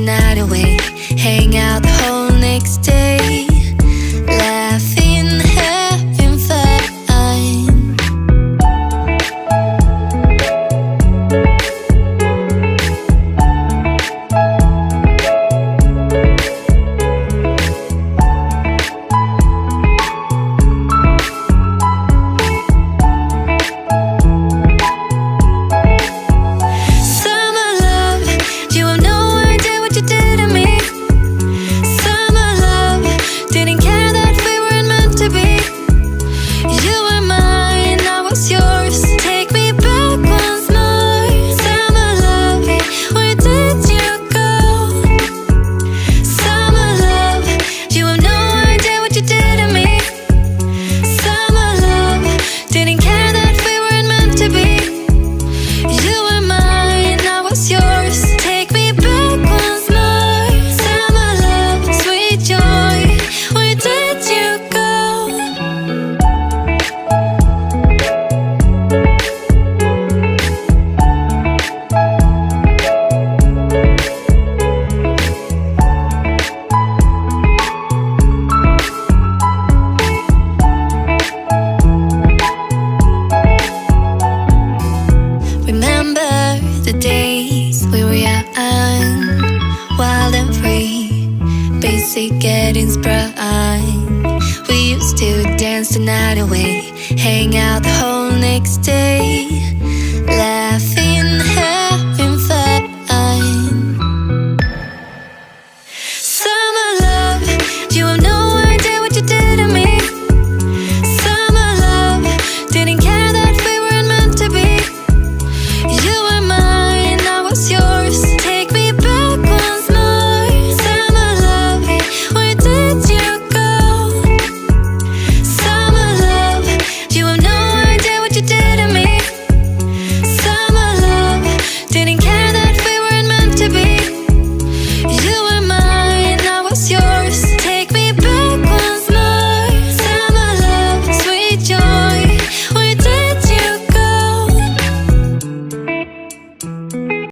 night away, hang out the whole next day, laughing, having fun. The days we were young, wild and free, basic getting sprung. We used to dance the night away, hang out the whole next day,